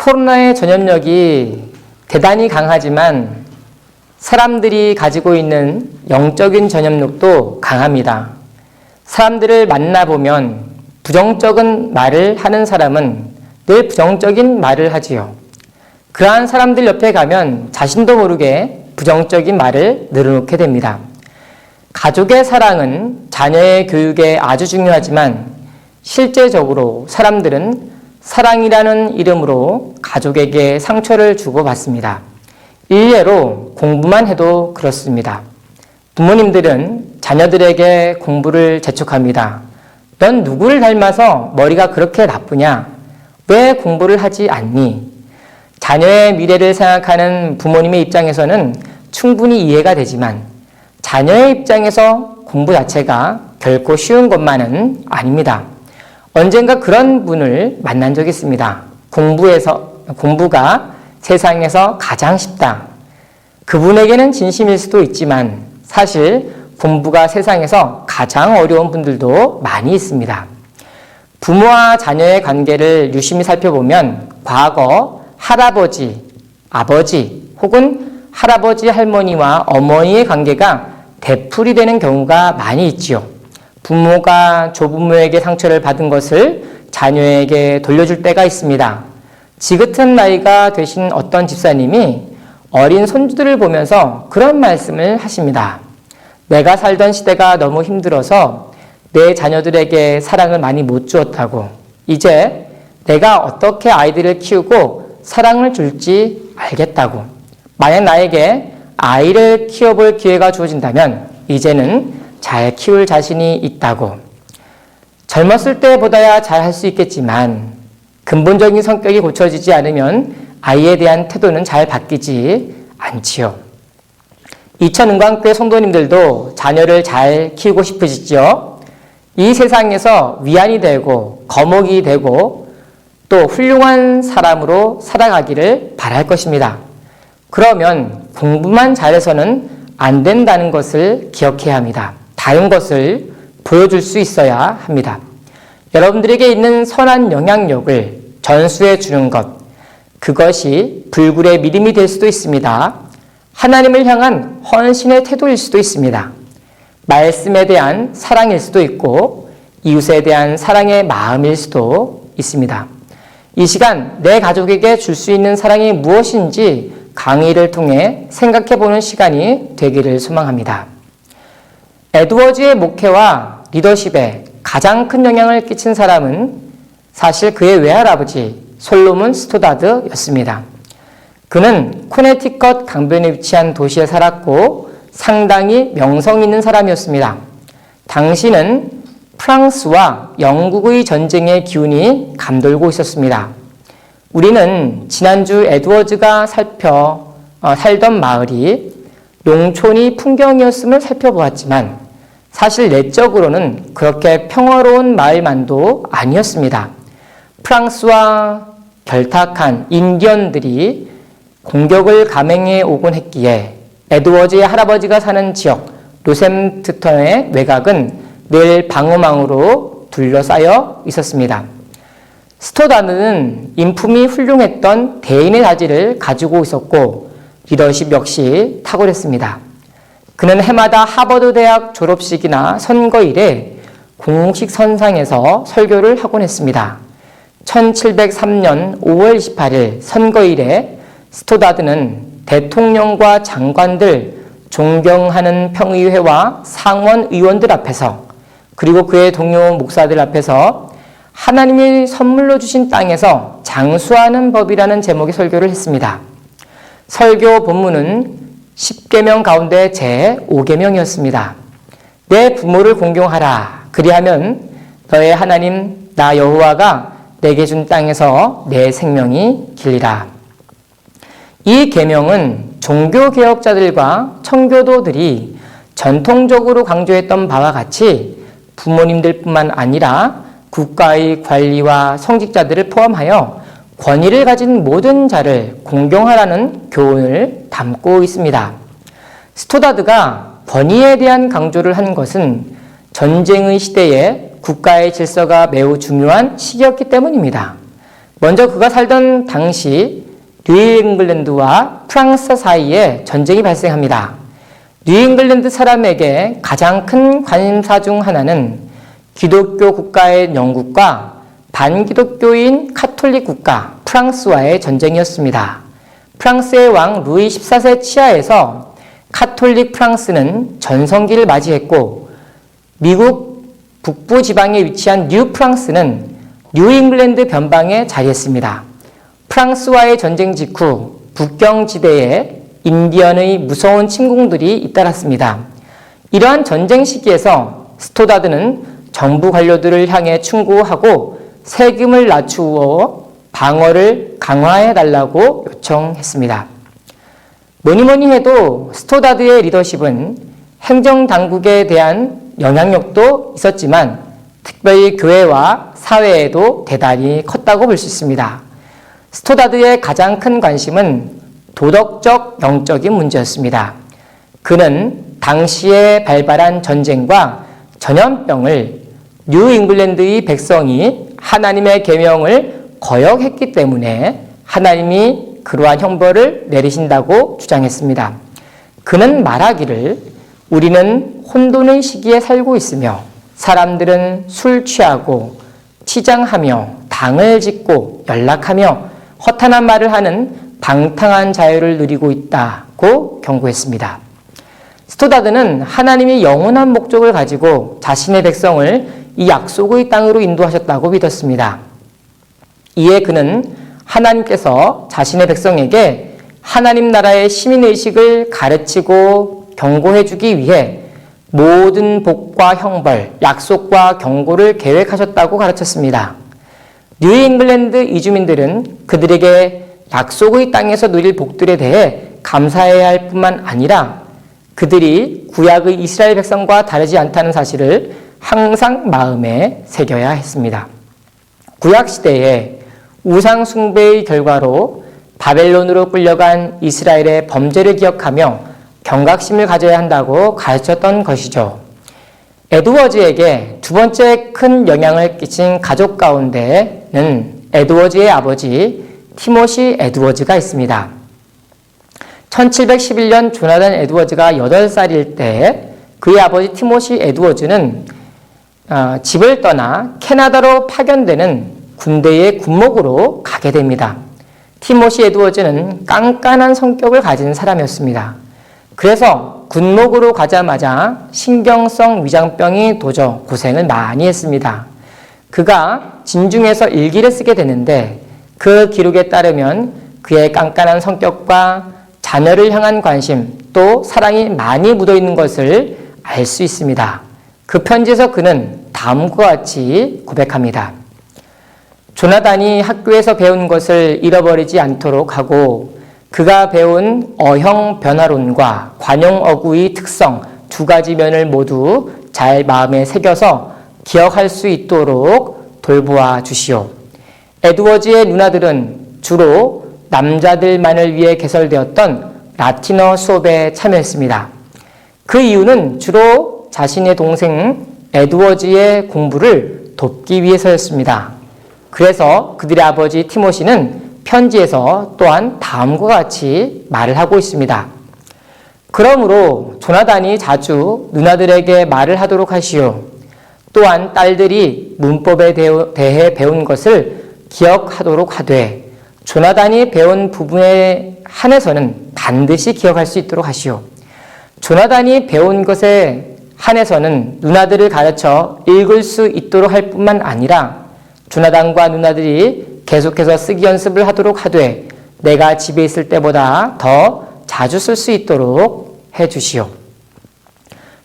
코로나의 전염력이 대단히 강하지만 사람들이 가지고 있는 영적인 전염력도 강합니다. 사람들을 만나보면 부정적인 말을 하는 사람은 늘 부정적인 말을 하지요. 그러한 사람들 옆에 가면 자신도 모르게 부정적인 말을 늘어놓게 됩니다. 가족의 사랑은 자녀의 교육에 아주 중요하지만 실제적으로 사람들은 사랑이라는 이름으로 가족에게 상처를 주고받습니다. 일례로 공부만 해도 그렇습니다. 부모님들은 자녀들에게 공부를 재촉합니다. 넌 누구를 닮아서 머리가 그렇게 나쁘냐? 왜 공부를 하지 않니? 자녀의 미래를 생각하는 부모님의 입장에서는 충분히 이해가 되지만 자녀의 입장에서 공부 자체가 결코 쉬운 것만은 아닙니다. 언젠가 그런 분을 만난 적이 있습니다. 공부가 세상에서 가장 쉽다. 그분에게는 진심일 수도 있지만 사실 공부가 세상에서 가장 어려운 분들도 많이 있습니다. 부모와 자녀의 관계를 유심히 살펴보면 과거 할아버지, 아버지 혹은 할아버지, 할머니와 어머니의 관계가 되풀이 되는 경우가 많이 있지요. 부모가 조부모에게 상처를 받은 것을 자녀에게 돌려줄 때가 있습니다. 지긋한 나이가 되신 어떤 집사님이 어린 손주들을 보면서 그런 말씀을 하십니다. 내가 살던 시대가 너무 힘들어서 내 자녀들에게 사랑을 많이 못 주었다고. 이제 내가 어떻게 아이들을 키우고 사랑을 줄지 알겠다고. 만약 나에게 아이를 키워볼 기회가 주어진다면 이제는 잘 키울 자신이 있다고. 젊었을 때보다야 잘 할 수 있겠지만 근본적인 성격이 고쳐지지 않으면 아이에 대한 태도는 잘 바뀌지 않지요. 이천은광교회 성도님들도 자녀를 잘 키우고 싶으시죠? 이 세상에서 위안이 되고 거목이 되고 또 훌륭한 사람으로 살아가기를 바랄 것입니다. 그러면 공부만 잘해서는 안 된다는 것을 기억해야 합니다. 다른 것을 보여줄 수 있어야 합니다. 여러분들에게 있는 선한 영향력을 전수해 주는 것, 그것이 불굴의 믿음이 될 수도 있습니다. 하나님을 향한 헌신의 태도일 수도 있습니다. 말씀에 대한 사랑일 수도 있고 이웃에 대한 사랑의 마음일 수도 있습니다. 이 시간 내 가족에게 줄 수 있는 사랑이 무엇인지 강의를 통해 생각해보는 시간이 되기를 소망합니다. 에드워즈의 목회와 리더십에 가장 큰 영향을 끼친 사람은 사실 그의 외할아버지 솔로몬 스토다드였습니다. 그는 코네티컷 강변에 위치한 도시에 살았고 상당히 명성 있는 사람이었습니다. 당시는 프랑스와 영국의 전쟁의 기운이 감돌고 있었습니다. 우리는 지난주 에드워즈가 살던 마을이 농촌이 풍경이었음을 살펴보았지만 사실 내적으로는 그렇게 평화로운 마을만도 아니었습니다. 프랑스와 결탁한 인디언들이 공격을 감행해 오곤 했기에 에드워즈의 할아버지가 사는 지역 로셈프턴의 외곽은 늘 방어망으로 둘러싸여 있었습니다. 스토다드는 인품이 훌륭했던 대인의 자질을 가지고 있었고 리더십 역시 탁월했습니다. 그는 해마다 하버드 대학 졸업식이나 선거일에 공식 선상에서 설교를 하곤 했습니다. 1703년 5월 28일 선거일에 스토다드는 대통령과 장관들, 존경하는 평의회와 상원 의원들 앞에서 그리고 그의 동료 목사들 앞에서 하나님이 선물로 주신 땅에서 장수하는 법이라는 제목의 설교를 했습니다. 설교 본문은 10계명 가운데 제5계명이었습니다. 내 부모를 공경하라. 그리하면 너의 하나님 나 여호와가 내게 준 땅에서 내 생명이 길리라. 이 계명은 종교개혁자들과 청교도들이 전통적으로 강조했던 바와 같이 부모님들뿐만 아니라 국가의 관리와 성직자들을 포함하여 권위를 가진 모든 자를 공경하라는 교훈을 담고 있습니다. 스토다드가 권위에 대한 강조를 한 것은 전쟁의 시대에 국가의 질서가 매우 중요한 시기였기 때문입니다. 먼저 그가 살던 당시 뉴잉글랜드와 프랑스 사이에 전쟁이 발생합니다. 뉴잉글랜드 사람에게 가장 큰 관심사 중 하나는 기독교 국가의 영국과 반기독교인 카톨릭 국가 프랑스와의 전쟁이었습니다. 프랑스의 왕 루이 14세 치하에서 카톨릭 프랑스는 전성기를 맞이했고, 미국 북부 지방에 위치한 뉴 프랑스는 뉴잉글랜드 변방에 자리했습니다. 프랑스와의 전쟁 직후 국경 지대에 인디언의 무서운 침공들이 잇따랐습니다. 이러한 전쟁 시기에서 스토다드는 정부 관료들을 향해 충고하고 세금을 낮추어 방어를 강화해달라고 요청했습니다. 뭐니 해도 스토다드의 리더십은 행정당국에 대한 영향력도 있었지만 특별히 교회와 사회에도 대단히 컸다고 볼 수 있습니다. 스토다드의 가장 큰 관심은 도덕적, 영적인 문제였습니다. 그는 당시에 발발한 전쟁과 전염병을 뉴잉글랜드의 백성이 하나님의 계명을 거역했기 때문에 하나님이 그러한 형벌을 내리신다고 주장했습니다. 그는 말하기를 우리는 혼돈의 시기에 살고 있으며 사람들은 술 취하고 치장하며 당을 짓고 연락하며 허탄한 말을 하는 방탕한 자유를 누리고 있다고 경고했습니다. 스토다드는 하나님이 영원한 목적을 가지고 자신의 백성을 이 약속의 땅으로 인도하셨다고 믿었습니다. 이에 그는 하나님께서 자신의 백성에게 하나님 나라의 시민의식을 가르치고 경고해 주기 위해 모든 복과 형벌, 약속과 경고를 계획하셨다고 가르쳤습니다. 뉴잉글랜드 이주민들은 그들에게 약속의 땅에서 누릴 복들에 대해 감사해야 할 뿐만 아니라 그들이 구약의 이스라엘 백성과 다르지 않다는 사실을 항상 마음에 새겨야 했습니다. 구약 시대에 우상 숭배의 결과로 바벨론으로 끌려간 이스라엘의 범죄를 기억하며 경각심을 가져야 한다고 가르쳤던 것이죠. 에드워즈에게 두 번째 큰 영향을 끼친 가족 가운데는 에드워즈의 아버지 티모시 에드워즈가 있습니다. 1711년 조나단 에드워즈가 8살일 때 그의 아버지 티모시 에드워즈는 집을 떠나 캐나다로 파견되는 군대의 군목으로 가게 됩니다. 티모시 에드워즈는 깐깐한 성격을 가진 사람이었습니다. 그래서 군목으로 가자마자 신경성 위장병이 도져 고생을 많이 했습니다. 그가 진중에서 일기를 쓰게 되는데 그 기록에 따르면 그의 깐깐한 성격과 자녀를 향한 관심 또 사랑이 많이 묻어있는 것을 알 수 있습니다. 그 편지에서 그는 다음과 같이 고백합니다. 조나단이 학교에서 배운 것을 잃어버리지 않도록 하고 그가 배운 어형 변화론과 관용 어구의 특성 두 가지 면을 모두 잘 마음에 새겨서 기억할 수 있도록 돌보아 주시오. 에드워즈의 누나들은 주로 남자들만을 위해 개설되었던 라틴어 수업에 참여했습니다. 그 이유는 주로 자신의 동생 에드워즈의 공부를 돕기 위해서였습니다. 그래서 그들의 아버지 티모시는 편지에서 또한 다음과 같이 말을 하고 있습니다. 그러므로 조나단이 자주 누나들에게 말을 하도록 하시오. 또한 딸들이 문법에 대해 배운 것을 기억하도록 하되 조나단이 배운 부분에 한해서는 반드시 기억할 수 있도록 하시오. 조나단이 배운 것에 한해서는 누나들을 가르쳐 읽을 수 있도록 할 뿐만 아니라 조나단과 누나들이 계속해서 쓰기 연습을 하도록 하되 내가 집에 있을 때보다 더 자주 쓸 수 있도록 해주시오.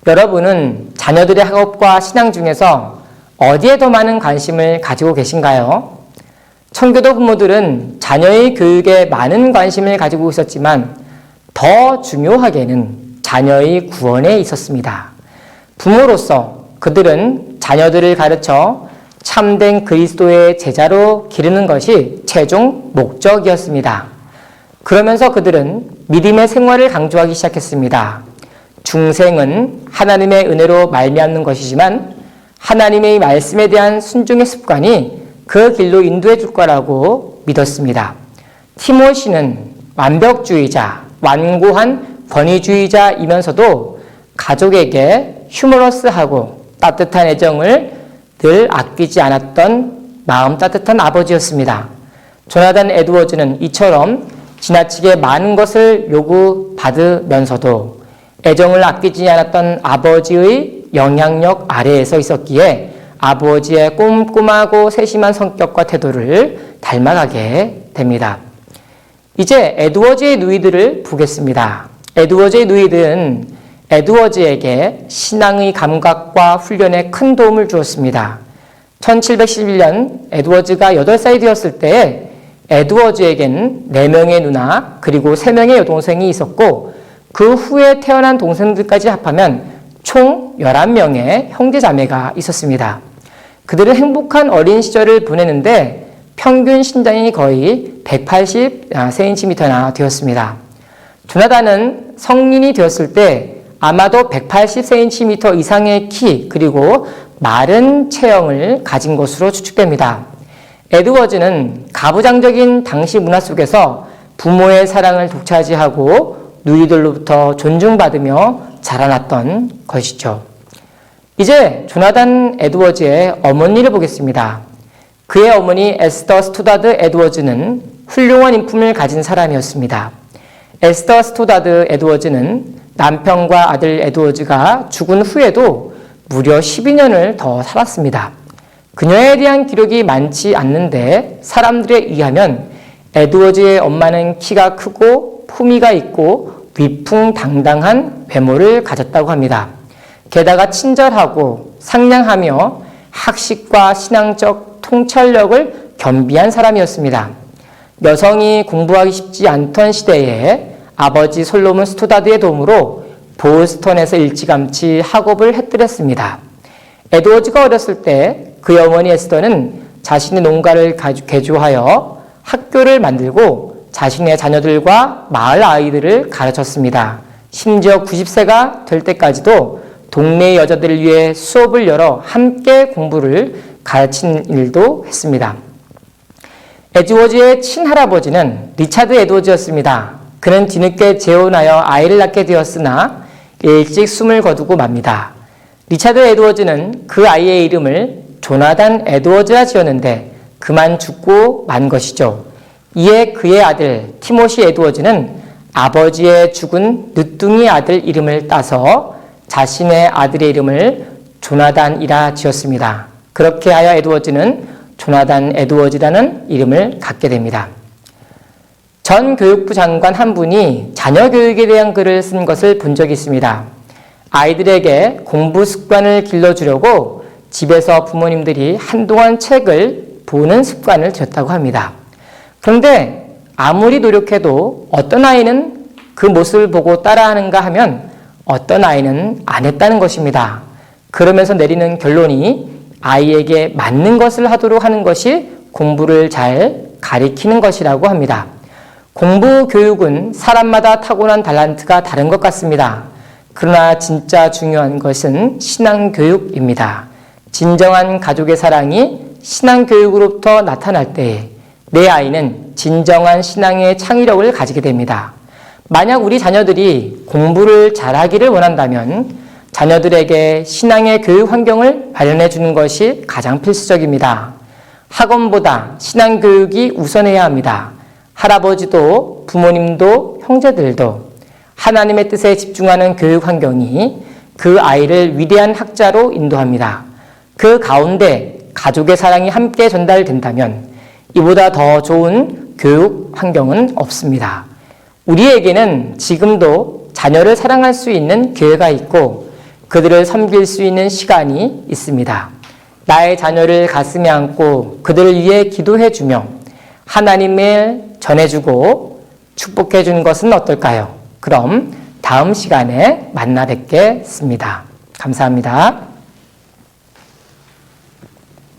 여러분은 자녀들의 학업과 신앙 중에서 어디에 더 많은 관심을 가지고 계신가요? 청교도 부모들은 자녀의 교육에 많은 관심을 가지고 있었지만 더 중요하게는 자녀의 구원에 있었습니다. 부모로서 그들은 자녀들을 가르쳐 참된 그리스도의 제자로 기르는 것이 최종 목적이었습니다. 그러면서 그들은 믿음의 생활을 강조하기 시작했습니다. 중생은 하나님의 은혜로 말미암는 것이지만 하나님의 말씀에 대한 순종의 습관이 그 길로 인도해 줄 거라고 믿었습니다. 티모시는 완벽주의자, 완고한 권위주의자이면서도 가족에게 휴머러스하고 따뜻한 애정을 늘 아끼지 않았던 마음 따뜻한 아버지였습니다. 조나단 에드워즈는 이처럼 지나치게 많은 것을 요구받으면서도 애정을 아끼지 않았던 아버지의 영향력 아래에 서 있었기에 아버지의 꼼꼼하고 세심한 성격과 태도를 닮아가게 됩니다. 이제 에드워즈의 누이들을 보겠습니다. 에드워즈의 누이들은 에드워즈에게 신앙의 감각과 훈련에 큰 도움을 주었습니다. 1711년 에드워즈가 8살이 되었을 때 에드워즈에겐 4명의 누나 그리고 3명의 여동생이 있었고 그 후에 태어난 동생들까지 합하면 총 11명의 형제자매가 있었습니다. 그들은 행복한 어린 시절을 보내는데 평균 신장이 거의 180cm나 되었습니다. 조나단은 성인이 되었을 때 아마도 180cm 이상의 키 그리고 마른 체형을 가진 것으로 추측됩니다. 에드워즈는 가부장적인 당시 문화 속에서 부모의 사랑을 독차지하고 누이들로부터 존중받으며 자라났던 것이죠. 이제 조나단 에드워즈의 어머니를 보겠습니다. 그의 어머니 에스더 스토다드 에드워즈는 훌륭한 인품을 가진 사람이었습니다. 에스더 스토다드 에드워즈는 남편과 아들 에드워즈가 죽은 후에도 무려 12년을 더 살았습니다. 그녀에 대한 기록이 많지 않는데 사람들에 의하면 에드워즈의 엄마는 키가 크고 품위가 있고 위풍당당한 외모를 가졌다고 합니다. 게다가 친절하고 상냥하며 학식과 신앙적 통찰력을 겸비한 사람이었습니다. 여성이 공부하기 쉽지 않던 시대에 아버지 솔로몬 스토다드의 도움으로 보스턴에서 일찌감치 학업을 해뜨렸습니다. 에드워즈가 어렸을 때 그의 어머니 에스더는 자신의 농가를 개조하여 학교를 만들고 자신의 자녀들과 마을 아이들을 가르쳤습니다. 심지어 90세가 될 때까지도 동네 여자들을 위해 수업을 열어 함께 공부를 가르친 일도 했습니다. 에드워즈의 친할아버지는 리차드 에드워즈였습니다. 그는 뒤늦게 재혼하여 아이를 낳게 되었으나 일찍 숨을 거두고 맙니다. 리차드 에드워즈는 그 아이의 이름을 조나단 에드워즈라 지었는데 그만 죽고 만 것이죠. 이에 그의 아들 티모시 에드워즈는 아버지의 죽은 늦둥이 아들 이름을 따서 자신의 아들의 이름을 조나단이라 지었습니다. 그렇게 하여 에드워즈는 조나단 에드워즈라는 이름을 갖게 됩니다. 전 교육부 장관 한 분이 자녀 교육에 대한 글을 쓴 것을 본 적이 있습니다. 아이들에게 공부 습관을 길러주려고 집에서 부모님들이 한동안 책을 보는 습관을 들였다고 합니다. 그런데 아무리 노력해도 어떤 아이는 그 모습을 보고 따라하는가 하면 어떤 아이는 안 했다는 것입니다. 그러면서 내리는 결론이 아이에게 맞는 것을 하도록 하는 것이 공부를 잘 가리키는 것이라고 합니다. 공부 교육은 사람마다 타고난 탤런트가 다른 것 같습니다. 그러나 진짜 중요한 것은 신앙교육입니다. 진정한 가족의 사랑이 신앙교육으로부터 나타날 때에 내 아이는 진정한 신앙의 창의력을 가지게 됩니다. 만약 우리 자녀들이 공부를 잘하기를 원한다면 자녀들에게 신앙의 교육 환경을 마련해 주는 것이 가장 필수적입니다. 학원보다 신앙교육이 우선해야 합니다. 할아버지도 부모님도 형제들도 하나님의 뜻에 집중하는 교육 환경이 그 아이를 위대한 학자로 인도합니다. 그 가운데 가족의 사랑이 함께 전달된다면 이보다 더 좋은 교육 환경은 없습니다. 우리에게는 지금도 자녀를 사랑할 수 있는 기회가 있고 그들을 섬길 수 있는 시간이 있습니다. 나의 자녀를 가슴에 안고 그들을 위해 기도해주며 하나님을 전해주고 축복해주는 것은 어떨까요? 그럼 다음 시간에 만나 뵙겠습니다. 감사합니다.